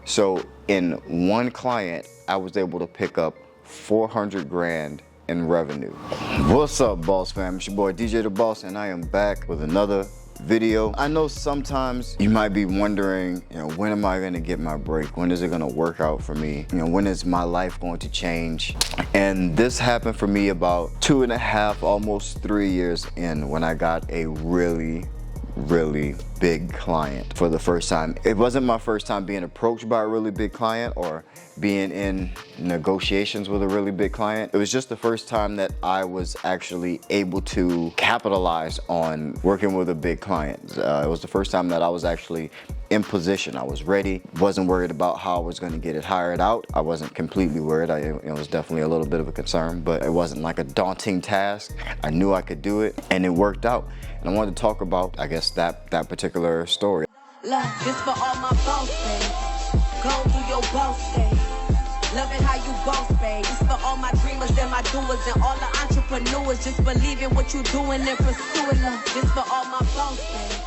So in one client, I was able to pick up 400 grand in revenue. What's up, Boss Fam? It's your boy DJ The Boss, and I am back with another video. I know sometimes you might be wondering, when am I gonna get my break? When is it gonna work out for me? When is my life going to change? And this happened for me about 2.5, almost 3 years in, when I got a really big client for the first time. It wasn't my first time being approached by a really big client or being in negotiations with a really big client. It was just the first time that I was actually able to capitalize on working with a big client. It was the first time that I was actually in position. I was ready, wasn't worried about how I was going to get it hired out. I wasn't completely worried. It was definitely a little bit of a concern, but it wasn't like a daunting task. I knew I could do it, and it worked out. And I wanted to talk about, I guess, that particular story. Look, this for all my boss days. Go through your boss days. Loving how you boss, babe. This for all my dreamers and my doers and all the entrepreneurs. Just believe in what you're doing and pursue it. Look, this for all my boss days.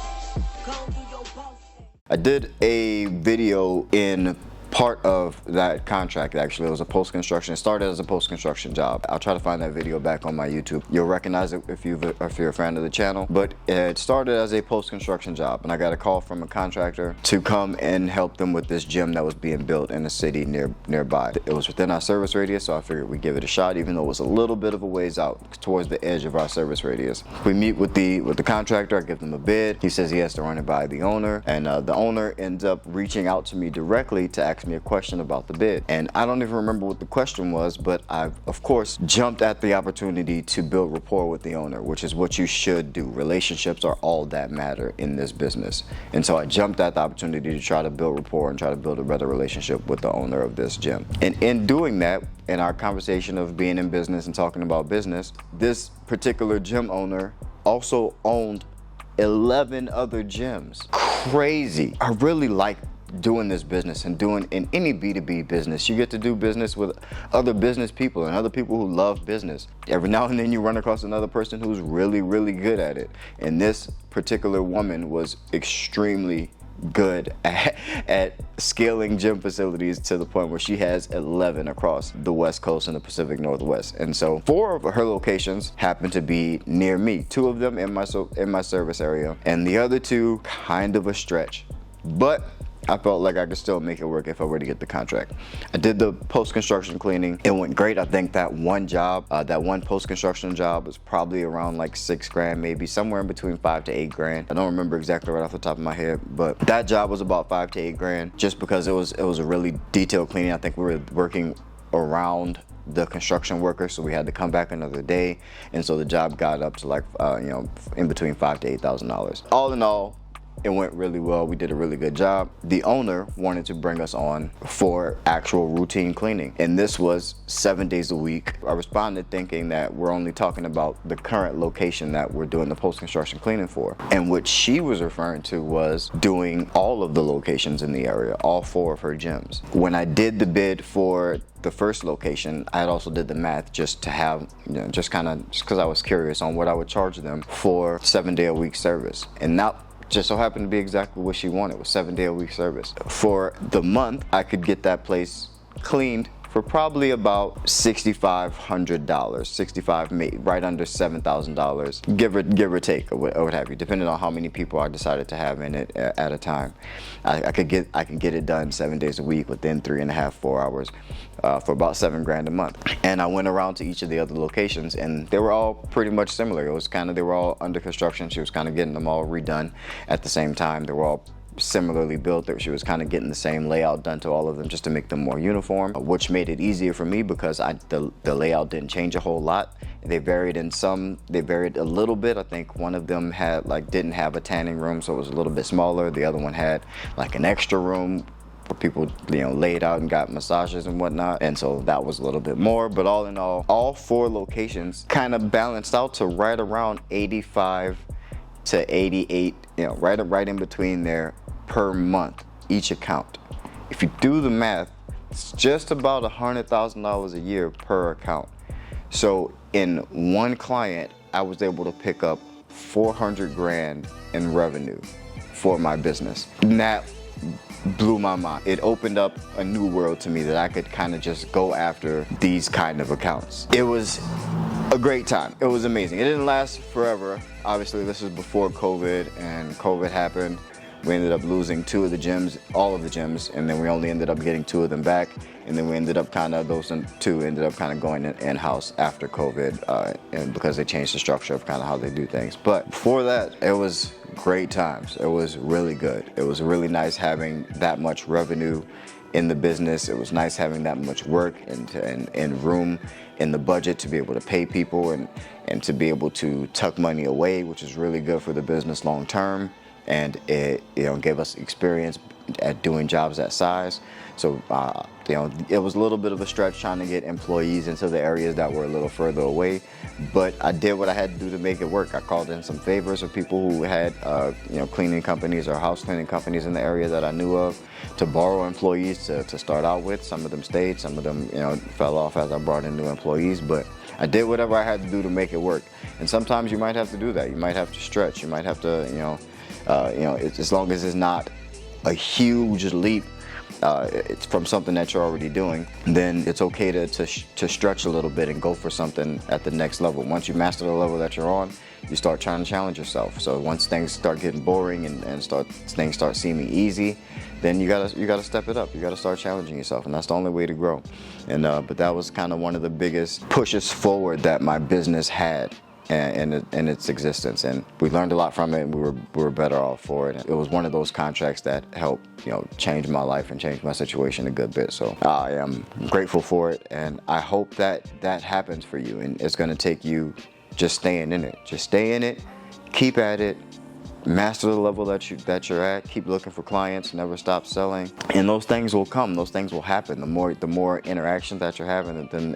Go through your boss days. I did a video in part of that contract. Actually, it was a post-construction. It started as a post-construction job. I'll try to find that video back on my YouTube. You'll recognize it if you're a fan of the channel. But it started as a post-construction job, and I got a call from a contractor to come and help them with this gym that was being built in a city nearby. It was within our service radius, so I figured we'd give it a shot, even though it was a little bit of a ways out towards the edge of our service radius. We meet with the contractor. I give them a bid. He says he has to run it by the owner, and the owner ends up reaching out to me directly to ask me a question about the bid. And I don't even remember what the question was, but I, of course, jumped at the opportunity to build rapport with the owner, which is what you should do. Relationships are all that matter in this business. And so I jumped at the opportunity to try to build rapport and try to build a better relationship with the owner of this gym. And in doing that, in our conversation of being in business and talking about business, this particular gym owner also owned 11 other gyms. Crazy. I really like doing this business and doing in any B2B business. You get to do business with other business people and other people who love business. Every now and then you run across another person who's really good at it. And this particular woman was extremely good at scaling gym facilities to the point where she has 11 across the West Coast and the Pacific Northwest. And so 4 of her locations happen to be near me. 2 of them in my service area, and the other 2 kind of a stretch. But I felt like I could still make it work if I were to get the contract. I did the post-construction cleaning. It went great. I think that one job, that one post-construction job was probably around like 6 grand, maybe somewhere in between 5 to 8 grand. I don't remember exactly right off the top of my head, but that job was about 5 to 8 grand just because it was a really detailed cleaning. I think we were working around the construction workers, so we had to come back another day. And so the job got up to like, in between $5,000 to $8,000. All in all, it went really well. We did a really good job. The owner wanted to bring us on for actual routine cleaning, and this was 7 days a week. I responded thinking that we're only talking about the current location that we're doing the post-construction cleaning for. And what she was referring to was doing all of the locations in the area, all 4 of her gyms. When I did the bid for the first location, I had also did the math just to have, just because I was curious on what I would charge them for 7-day-a-week service. And that just so happened to be exactly what she wanted, was 7-day-a-week service. For the month, I could get that place cleaned for probably about $6,500, right under $7,000, give or take, or what have you, depending on how many people I decided to have in it at a time. I can get it done 7 days a week within 3.5, 4 hours for about 7 grand a month. And I went around to each of the other locations, and they were all pretty much similar. It was they were all under construction. She was kind of getting them all redone at the same time. They were all similarly built. That she was kind of getting the same layout done to all of them just to make them more uniform, which made it easier for me because the layout didn't change a whole lot. They varied a little bit. I think one of them had didn't have a tanning room, so it was a little bit smaller. The other one had like an extra room where people laid out and got massages and whatnot, and so that was a little bit more. But all in all 4 locations kind of balanced out to right around 85 to 88, right in between there per month, each account. If you do the math, it's just about $100,000 a year per account. So in one client, I was able to pick up 400 grand in revenue for my business. Now, blew my mind. It opened up a new world to me that I could kind of just go after these kind of accounts. It was a great time. It was amazing. It didn't last forever. Obviously, this is before COVID, and COVID happened. We ended up losing 2 of the gyms, all of the gyms, and then we only ended up getting 2 of them back. And then we ended up those 2 ended up going in-house after COVID, and because they changed the structure of kind of how they do things. But before that, it was great times. It was really good. It was really nice having that much revenue in the business. It was nice having that much work and room in the budget to be able to pay people and to be able to tuck money away, which is really good for the business long term. And it gave us experience at doing jobs that size. So it was a little bit of a stretch trying to get employees into the areas that were a little further away, but I did what I had to do to make it work. I called in some favors of people who had cleaning companies or house cleaning companies in the area that I knew of to borrow employees to start out with. Some of them stayed, some of them fell off as I brought in new employees, but I did whatever I had to do to make it work. And sometimes you might have to do that. You might have to stretch. You might have to as long as it's not a huge leap it's from something that you're already doing, then it's okay to stretch a little bit and go for something at the next level. Once you master the level that you're on, you start trying to challenge yourself. So once things start getting boring and things start seeming easy, then you gotta step it up. You gotta start challenging yourself, and that's the only way to grow. And but that was kind of one of the biggest pushes forward that my business had in its existence, and we learned a lot from it, and we were better off for it. It was one of those contracts that helped change my life and change my situation a good bit. So I am grateful for it, and I hope that happens for you. And it's going to take you just staying in it. Just stay in it, keep at it, master the level that you're at, keep looking for clients, never stop selling, and those things will come, those things will happen. The more interactions that you're having, then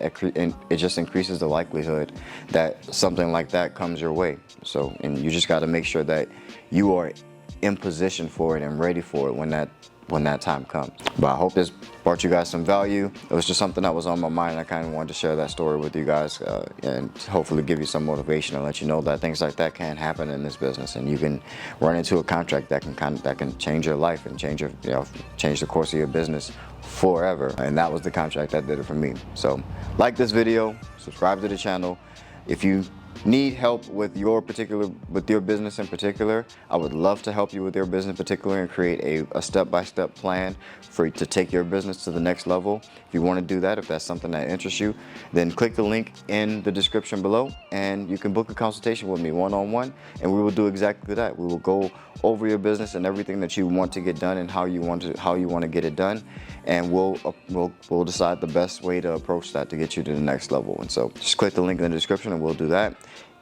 it just increases the likelihood that something like that comes your way. So, and you just got to make sure that you are in position for it and ready for it when that time comes. But I hope this brought you guys some value. It was just something that was on my mind. I kind of wanted to share that story with you guys and hopefully give you some motivation and let you know that things like that can happen in this business, and you can run into a contract that can change your life and change the course of your business forever. And that was the contract that did it for me. So like this video, subscribe to the channel. If you need help with your business in particular, I would love to help you with your business in particular and create a step-by-step plan for you to take your business to the next level. If you want to do that, if that's something that interests you, then click the link in the description below and you can book a consultation with me one-on-one, and we will do exactly that. We will go over your business and everything that you want to get done and how you want to get it done, and we'll decide the best way to approach that to get you to the next level. And so just click the link in the description and we'll do that.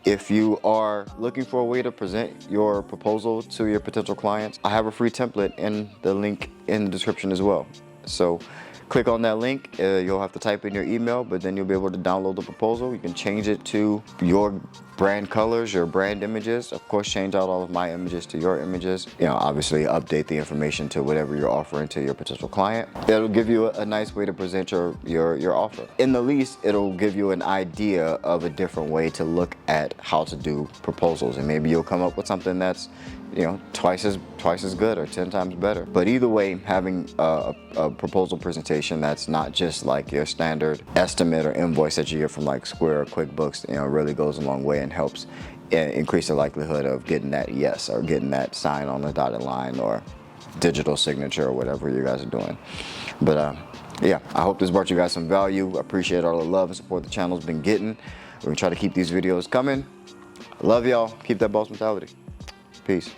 If you are looking for a way to present your proposal to your potential clients, I have a free template in the link in the description as well. So click on that link. You'll have to type in your email, but then you'll be able to download the proposal. You can change it to your brand colors, your brand images. Of course, change out all of my images to your images. Obviously update the information to whatever you're offering to your potential client. It'll give you a nice way to present your offer. In the least, it'll give you an idea of a different way to look at how to do proposals, and maybe you'll come up with something that's twice as good or 10 times better. But either way, having a proposal presentation that's not just like your standard estimate or invoice that you get from like Square or QuickBooks, really goes a long way and helps increase the likelihood of getting that yes or getting that sign on the dotted line or digital signature or whatever you guys are doing. But yeah, I hope this brought you guys some value. I appreciate all the love and support the channel's been getting. We're gonna try to keep these videos coming. I love y'all. Keep that boss mentality. Peace.